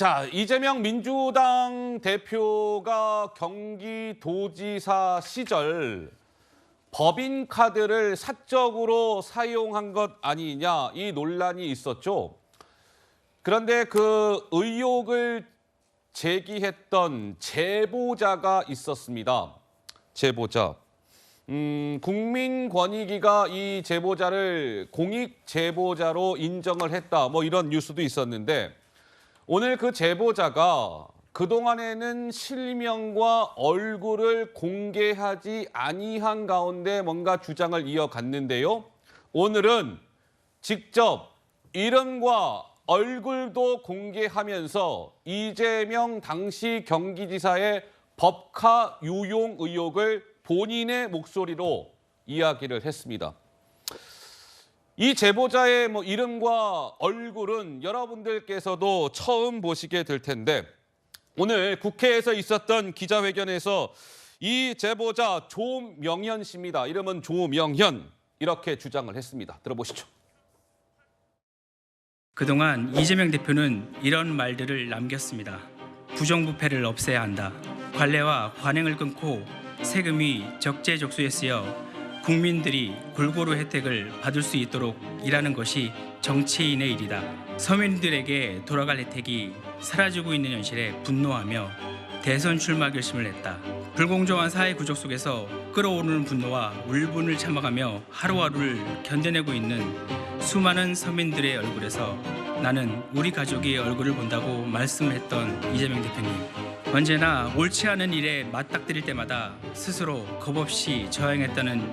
자, 이재명 민주당 대표가 경기도지사 시절 법인카드를 사적으로 사용한 것 아니냐 이 논란이 있었죠. 그런데 그 의혹을 제기했던 제보자가 있었습니다. 제보자. 국민권익위가 이 제보자를 공익 제보자로 인정을 했다. 뭐 이런 뉴스도 있었는데 오늘 그 제보자가 그동안에는 실명과 얼굴을 공개하지 아니한 가운데 뭔가 주장을 이어갔는데요. 오늘은 직접 이름과 얼굴도 공개하면서 이재명 당시 경기지사의 법카 유용 의혹을 본인의 목소리로 이야기를 했습니다. 이 제보자의 이름과 얼굴은 여러분들께서도 처음 보시게 될 텐데 오늘 국회에서 있었던 기자회견에서 이 제보자 조명현 씨입니다. 이름은 조명현 이렇게 주장을 했습니다. 들어보시죠. 그동안 이재명 대표는 이런 말들을 남겼습니다. 부정부패를 없애야 한다. 관례와 관행을 끊고 세금이 적재적소에 쓰여 국민들이 골고루 혜택을 받을 수 있도록 일하는 것이 정치인의 일이다. 서민들에게 돌아갈 혜택이 사라지고 있는 현실에 분노하며 대선 출마 결심을 했다. 불공정한 사회 구조 속에서 끓어오르는 분노와 울분을 참아가며 하루하루를 견뎌내고 있는 수많은 서민들의 얼굴에서 나는 우리 가족의 얼굴을 본다고 말씀을 했던 이재명 대표님. 언제나 옳지 않은 일에 맞닥뜨릴 때마다 스스로 겁없이 저항했다는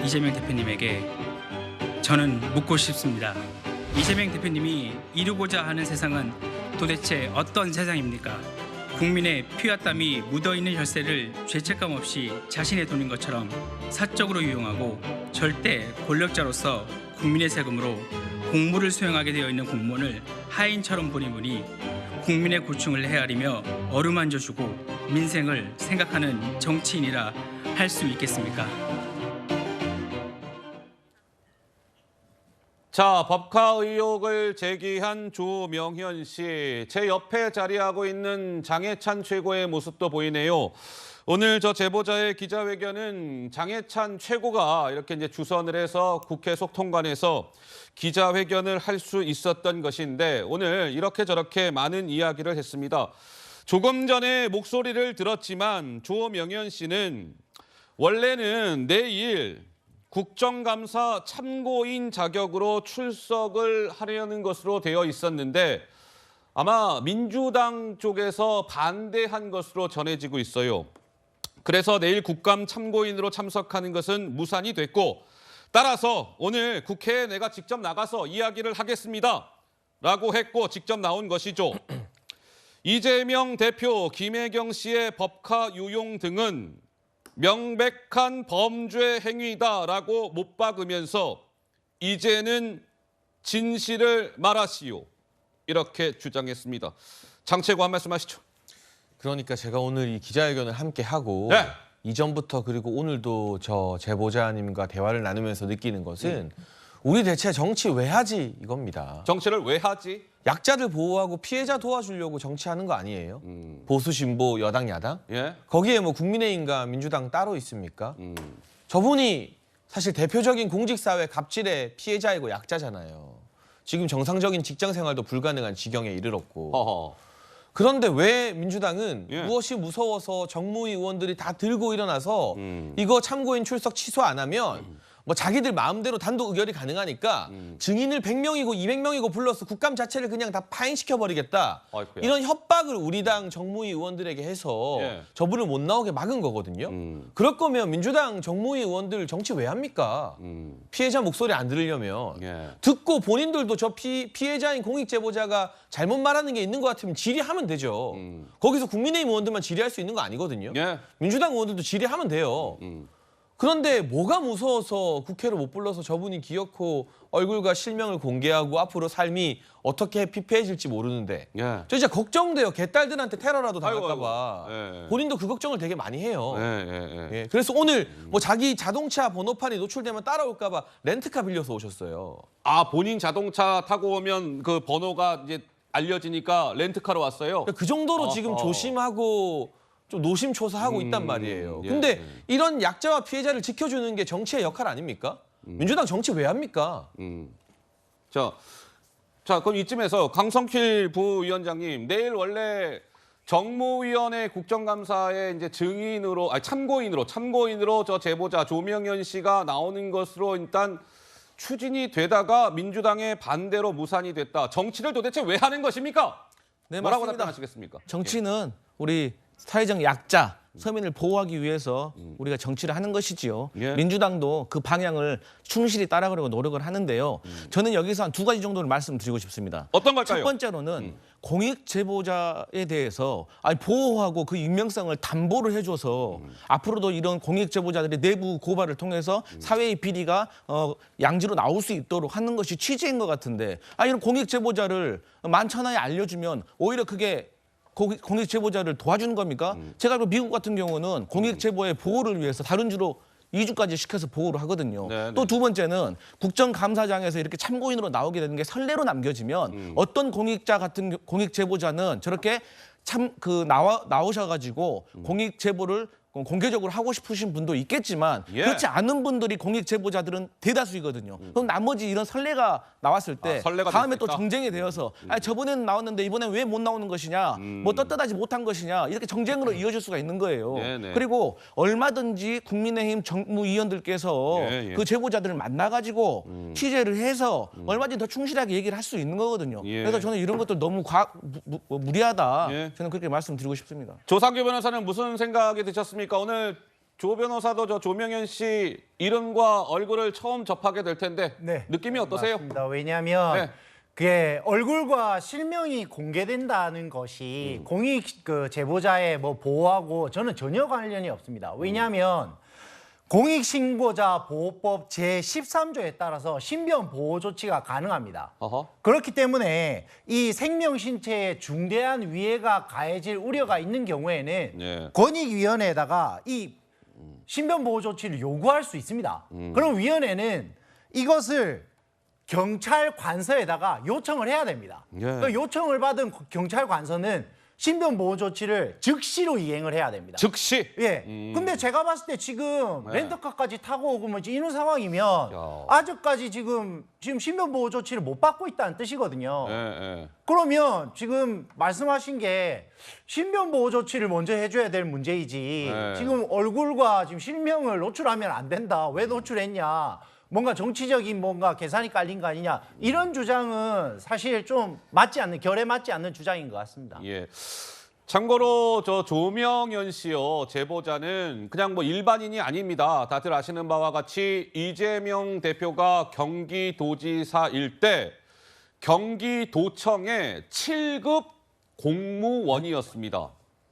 이재명 대표님에게 저는 묻고 싶습니다. 이재명 대표님이 이루고자 하는 세상은 도대체 어떤 세상입니까? 국민의 피와 땀이 묻어있는 혈세를 죄책감 없이 자신의 돈인 것처럼 사적으로 유용하고 절대 권력자로서 국민의 세금으로 공무를 수행하게 되어 있는 공무원을 하인처럼 보는 분이 국민의 고충을 헤아리며 어루만져주고 민생을 생각하는 정치인이라 할 수 있겠습니까? 자, 법카 의혹을 제기한 조명현 씨. 제 옆에 자리하고 있는 장해찬 최고의 모습도 보이네요. 오늘 저 제보자의 기자회견은 장해찬 최고가 이렇게 이제 주선을 해서 국회 속통관에서 기자회견을 할 수 있었던 것인데 오늘 이렇게 저렇게 많은 이야기를 했습니다. 조금 전에 목소리를 들었지만 조명현 씨는 원래는 내일 국정감사 참고인 자격으로 출석을 하려는 것으로 되어 있었는데 아마 민주당 쪽에서 반대한 것으로 전해지고 있어요. 그래서 내일 국감 참고인으로 참석하는 것은 무산이 됐고 따라서 오늘 국회에 내가 직접 나가서 이야기를 하겠습니다. 라고 했고 직접 나온 것이죠. 이재명 대표, 김혜경 씨의 법카 유용 등은 명백한 범죄 행위다라고 못 박으면서 이제는 진실을 말하시오. 이렇게 주장했습니다. 장 최고 한 말씀 하시죠. 그러니까 제가 오늘 이 기자회견을 함께 하고 네. 이전부터 그리고 오늘도 저 제보자님과 대화를 나누면서 느끼는 것은 우리 대체 정치 왜 하지 이겁니다. 정치를 왜 하지? 약자들 보호하고 피해자 도와주려고 정치하는 거 아니에요? 보수, 진보, 여당, 야당? 예. 거기에 뭐 국민의힘과 민주당 따로 있습니까? 저분이 사실 대표적인 공직사회 갑질의 피해자이고 약자잖아요. 지금 정상적인 직장 생활도 불가능한 지경에 이르렀고. 허허. 그런데 왜 민주당은 예. 무엇이 무서워서 정무위 의원들이 다 들고 일어나서 이거 참고인 출석 취소 안 하면 뭐 자기들 마음대로 단독 의결이 가능하니까 증인을 100명이고 200명이고 불러서 국감 자체를 그냥 다 파행시켜버리겠다. 아이쿠야. 이런 협박을 우리 당 정무위 의원들에게 해서 예. 저분을 못 나오게 막은 거거든요. 그럴 거면 민주당 정무위 의원들 정치 왜 합니까? 피해자 목소리 안 들으려면. 예. 듣고 본인들도 저 피해자인 공익제보자가 잘못 말하는 게 있는 것 같으면 질의하면 되죠. 거기서 국민의힘 의원들만 질의할 수 있는 거 아니거든요. 예. 민주당 의원들도 질의하면 돼요. 그런데 뭐가 무서워서 국회를 못 불러서 저분이 기어코 얼굴과 실명을 공개하고 앞으로 삶이 어떻게 피폐해질지 모르는데 예. 저 진짜 걱정돼요. 개딸들한테 테러라도 아이고, 당할까 봐. 아이고. 예. 본인도 그 걱정을 되게 많이 해요. 예. 예, 그래서 오늘 뭐 자기 자동차 번호판이 노출되면 따라올까 봐 렌트카 빌려서 오셨어요. 아, 본인 자동차 타고 오면 그 번호가 이제 알려지니까 렌트카로 왔어요. 그 정도로 지금 어허. 조심하고 좀 노심초사하고 있단 말이에요. 예, 근데 예. 이런 약자와 피해자를 지켜주는 게 정치의 역할 아닙니까? 민주당 정치 왜 합니까? 자, 그럼 이쯤에서 강성필 부위원장님, 내일 원래 정무위원회 국정감사에 이제 증인으로, 아니 참고인으로 저 제보자 조명현 씨가 나오는 것으로 일단 추진이 되다가 민주당의 반대로 무산이 됐다. 정치를 도대체 왜 하는 것입니까? 네, 뭐라고 맞습니다. 답변하시겠습니까? 정치는 우리 사회적 약자, 서민을 보호하기 위해서 우리가 정치를 하는 것이지요. 예. 민주당도 그 방향을 충실히 따라가려고 노력을 하는데요. 저는 여기서 한 두 가지 정도를 말씀드리고 싶습니다. 어떤 걸까요? 첫 번째로는 공익 제보자에 대해서 보호하고 그 익명성을 담보를 해줘서 앞으로도 이런 공익 제보자들의 내부 고발을 통해서 사회의 비리가 양지로 나올 수 있도록 하는 것이 취지인 것 같은데 이런 공익 제보자를 만천하에 알려주면 오히려 그게 공익 제보자를 도와주는 겁니까? 제가 알고 미국 같은 경우는 공익 제보의 보호를 위해서 다른 주로 2주까지 시켜서 보호를 하거든요. 네네. 또 두 번째는 국정감사장에서 이렇게 참고인으로 나오게 되는 게 선례로 남겨지면 어떤 공익 제보자는 저렇게 나오셔가지고 공익 제보를 공개적으로 하고 싶으신 분도 있겠지만 예. 그렇지 않은 분들이 공익 제보자들은 대다수이거든요. 그럼 나머지 이런 선례가 나왔을 때 선례가 다음에 될 수 또 있다? 정쟁이 되어서 저번에는 나왔는데 이번엔 왜 못 나오는 것이냐, 뭐 떳떳하지 못한 것이냐 이렇게 정쟁으로 이어질 수가 있는 거예요. 네네. 그리고 얼마든지 국민의힘 정무위원들께서 예, 예. 그 제보자들을 만나가지고 취재를 해서 얼마든지 더 충실하게 얘기를 할 수 있는 거거든요. 예. 그래서 저는 이런 것들 너무 무리하다. 예. 저는 그렇게 말씀드리고 싶습니다. 조상규 변호사는 무슨 생각이 드셨습니까? 오늘 조 변호사도 저 조명현 씨 이름과 얼굴을 처음 접하게 될 텐데 네. 느낌이 어떠세요? 맞습니다. 왜냐하면 네. 그게 얼굴과 실명이 공개된다는 것이 공익 제보자의 뭐 보호하고 저는 전혀 관련이 없습니다. 왜냐하면 공익신고자보호법 제13조에 따라서 신변 보호 조치가 가능합니다. 어허. 그렇기 때문에 이 생명 신체에 중대한 위해가 가해질 우려가 있는 경우에는 예. 권익위원회에다가 이 신변 보호 조치를 요구할 수 있습니다. 그럼 위원회는 이것을 경찰 관서에다가 요청을 해야 됩니다. 예. 그 요청을 받은 경찰 관서는 신변 보호 조치를 즉시로 이행을 해야 됩니다. 즉시. 예. 근데 제가 봤을 때 지금 네. 렌터카까지 타고 오고 뭐 이런 상황이면 야. 아직까지 지금 신변 보호 조치를 못 받고 있다는 뜻이거든요. 예, 예. 그러면 지금 말씀하신 게 신변 보호 조치를 먼저 해줘야 될 문제이지 네. 지금 얼굴과 지금 실명을 노출하면 안 된다. 왜 노출했냐? 뭔가 정치적인 뭔가 계산이 깔린 거 아니냐? 이런 주장은 사실 좀 결에 맞지 않는 주장인 것 같습니다. 예. 참고로 저 조명현 씨요 제보자는 그냥 뭐 일반인이 아닙니다. 다들 아시는 바와 같이 이재명 대표가 경기도지사일 때 경기도청의 7급 공무원이었습니다.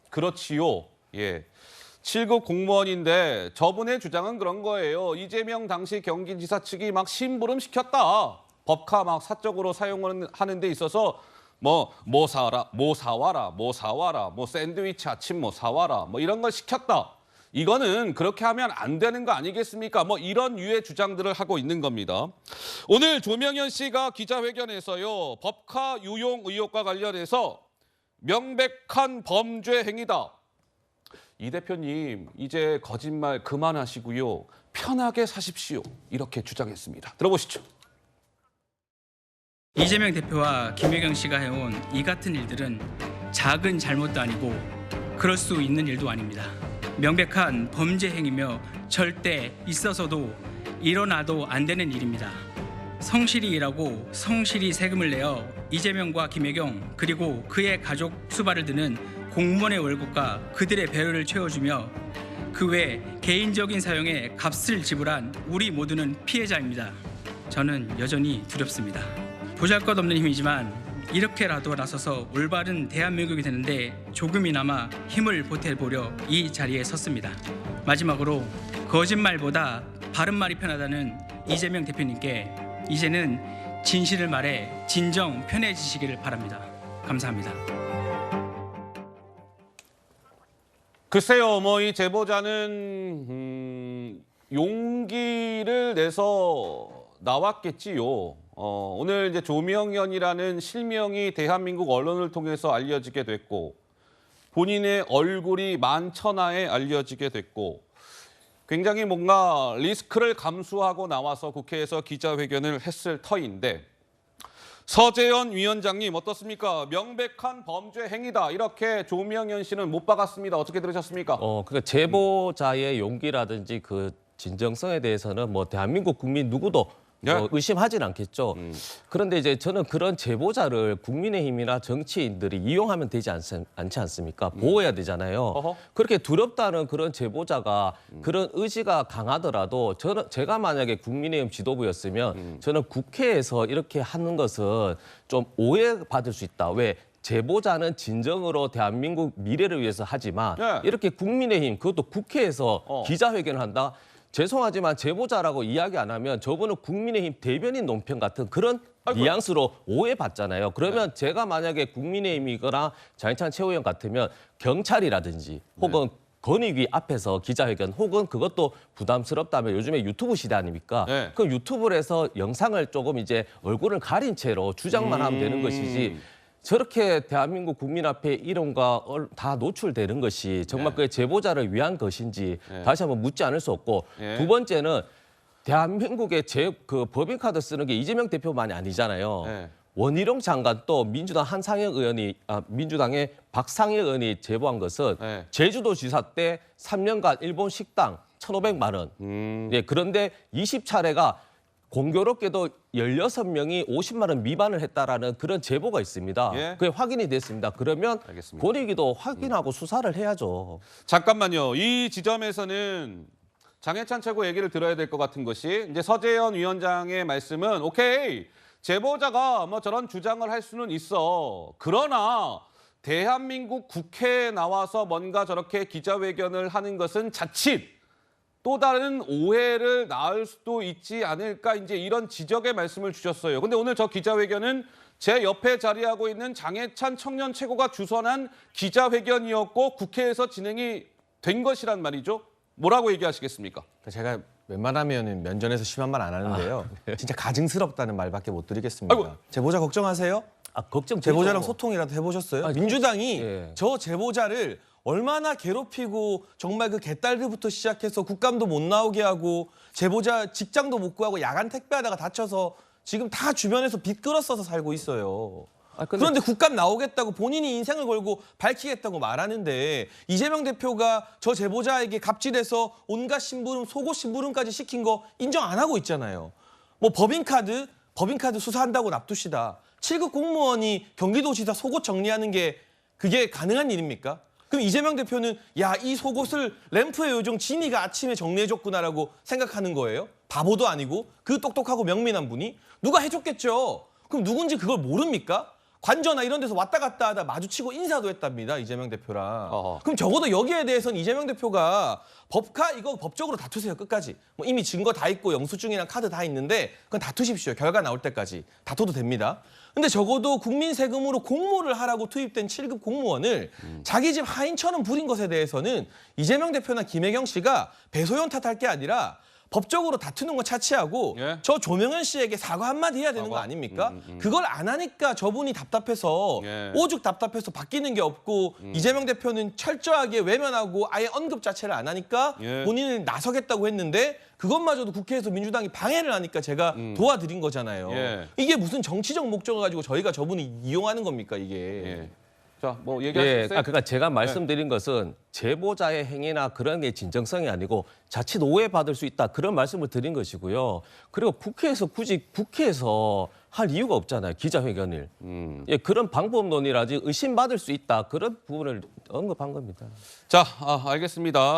그렇지요. 예. 7급 공무원인데 저분의 주장은 그런 거예요. 이재명 당시 경기지사 측이 막 심부름 시켰다. 법카 막 사적으로 사용하는 데 있어서 뭐 사와라, 뭐 샌드위치 아침 뭐 사와라, 뭐 이런 걸 시켰다. 이거는 그렇게 하면 안 되는 거 아니겠습니까? 뭐 이런 유의 주장들을 하고 있는 겁니다. 오늘 조명현 씨가 기자회견에서요. 법카 유용 의혹과 관련해서 명백한 범죄 행위다. 이 대표님 이제 거짓말 그만하시고요. 편하게 사십시오. 이렇게 주장했습니다. 들어보시죠. 이재명 대표와 김혜경 씨가 해온 이 같은 일들은 작은 잘못도 아니고 그럴 수 있는 일도 아닙니다. 명백한 범죄 행위며 절대 있어서도 일어나도 안 되는 일입니다. 성실히 일하고 성실히 세금을 내어 이재명과 김혜경 그리고 그의 가족 수발을 드는 공무원의 월급과 그들의 배려를 채워주며 그 외 개인적인 사용에 값을 지불한 우리 모두는 피해자입니다. 저는 여전히 두렵습니다. 보잘것없는 힘이지만 이렇게라도 나서서 올바른 대한민국이 되는데 조금이나마 힘을 보태보려 이 자리에 섰습니다. 마지막으로 거짓말보다 바른 말이 편하다는 이재명 대표님께 이제는 진실을 말해 진정 편해지시기를 바랍니다. 감사합니다. 글쎄요, 뭐 이 제보자는 용기를 내서 나왔겠지요. 오늘 이제 조명현이라는 실명이 대한민국 언론을 통해서 알려지게 됐고 본인의 얼굴이 만천하에 알려지게 됐고 굉장히 뭔가 리스크를 감수하고 나와서 국회에서 기자회견을 했을 터인데 서재현 위원장님 어떻습니까? 명백한 범죄 행위다. 이렇게 조명현 씨는 못 박았습니다. 어떻게 들으셨습니까? 그러니까 제보자의 용기라든지 그 진정성에 대해서는 뭐 대한민국 국민 누구도 의심하지는 않겠죠. 그런데 이제 저는 그런 제보자를 국민의힘이나 정치인들이 이용하면 되지 않지 않습니까? 보호해야 되잖아요. 어허. 그렇게 두렵다는 그런 제보자가 그런 의지가 강하더라도 제가 만약에 국민의힘 지도부였으면 저는 국회에서 이렇게 하는 것은 좀 오해받을 수 있다. 왜? 제보자는 진정으로 대한민국 미래를 위해서 하지만 네. 이렇게 국민의힘 그것도 국회에서 기자회견을 한다. 죄송하지만 제보자라고 이야기 안 하면 저분은 국민의힘 대변인 논평 같은 그런 뉘앙스로 오해받잖아요. 그러면 제가 만약에 국민의힘이거나 장해찬 최고위원 같으면 경찰이라든지 혹은 권익위 앞에서 기자회견 혹은 그것도 부담스럽다면 요즘에 유튜브 시대 아닙니까? 네. 그럼 유튜브를 해서 영상을 조금 이제 얼굴을 가린 채로 주장만 하면 되는 것이지 저렇게 대한민국 국민 앞에 이름과 다 노출되는 것이 정말 그게 제보자를 위한 것인지 다시 한번 묻지 않을 수 없고 두 번째는 대한민국의 그 법인카드 쓰는 게 이재명 대표만이 아니잖아요. 네. 원희룡 장관 또 민주당 민주당의 박상혁 의원이 제보한 것은 네. 제주도지사 때 3년간 일본 식당 1,500만 원. 예, 그런데 20차례가 공교롭게도 16명이 50만 원 미만을 했다라는 그런 제보가 있습니다. 예. 그게 확인이 됐습니다. 그러면 알겠습니다. 권익위도 확인하고 수사를 해야죠. 잠깐만요. 이 지점에서는 장해찬 최고 얘기를 들어야 될 것 같은 것이 이제 서재현 위원장의 말씀은 오케이. 제보자가 뭐 저런 주장을 할 수는 있어. 그러나 대한민국 국회에 나와서 뭔가 저렇게 기자회견을 하는 것은 자칫 또 다른 오해를 낳을 수도 있지 않을까 이제 이런 지적의 말씀을 주셨어요. 근데 오늘 저 기자회견은 제 옆에 자리하고 있는 장해찬 청년 최고가 주선한 기자회견이었고 국회에서 진행이 된 것이란 말이죠. 뭐라고 얘기하시겠습니까? 제가 웬만하면 면전에서 심한 말 안 하는데요. 진짜 가증스럽다는 말밖에 못 드리겠습니다. 아이고. 제보자 걱정하세요? 걱정 제보자랑 소통이라도 해보셨어요? 민주당이 예. 저 제보자를 얼마나 괴롭히고 정말 그 개딸들부터 시작해서 국감도 못 나오게 하고 제보자 직장도 못 구하고 야간 택배하다가 다쳐서 지금 다 주변에서 빚 끌어써서 살고 있어요. 그런데 국감 나오겠다고 본인이 인생을 걸고 밝히겠다고 말하는데 이재명 대표가 저 제보자에게 갑질해서 온갖 심부름, 속옷 심부름까지 시킨 거 인정 안 하고 있잖아요. 뭐 법인카드 수사한다고 납두시다. 7급 공무원이 경기도지사 속옷 정리하는 게 그게 가능한 일입니까? 그럼 이재명 대표는 야, 이 속옷을 램프의 요정 진이가 아침에 정리해줬구나라고 생각하는 거예요? 바보도 아니고 그 똑똑하고 명민한 분이 누가 해줬겠죠. 그럼 누군지 그걸 모릅니까? 관저나 이런 데서 왔다 갔다 하다 마주치고 인사도 했답니다. 이재명 대표랑. 어허. 그럼 적어도 여기에 대해서는 이재명 대표가 법카 이거 법적으로 다투세요. 끝까지. 뭐 이미 증거 다 있고 영수증이랑 카드 다 있는데 그건 다투십시오. 결과 나올 때까지. 다퉈도 됩니다. 근데 적어도 국민 세금으로 공모를 하라고 투입된 7급 공무원을 자기 집 하인처럼 부린 것에 대해서는 이재명 대표나 김혜경 씨가 배소연 탓할 게 아니라 법적으로 다투는 건 차치하고 예. 저 조명현 씨에게 사과 한마디 해야 되는 거 사과? 아닙니까? 그걸 안 하니까 저분이 답답해서 예. 오죽 답답해서 바뀌는 게 없고 이재명 대표는 철저하게 외면하고 아예 언급 자체를 안 하니까 예. 본인은 나서겠다고 했는데 그것마저도 국회에서 민주당이 방해를 하니까 제가 도와드린 거잖아요. 예. 이게 무슨 정치적 목적을 가지고 저희가 저분을 이용하는 겁니까 이게. 예. 자, 뭐 예, 얘기하셨어요? 그러니까 제가 말씀드린 것은 제보자의 행위나 그런 게 진정성이 아니고 자칫 오해받을 수 있다 그런 말씀을 드린 것이고요. 그리고 국회에서 굳이 국회에서 할 이유가 없잖아요. 기자회견을. 예, 그런 방법론이라든지 의심받을 수 있다 그런 부분을 언급한 겁니다. 자, 알겠습니다.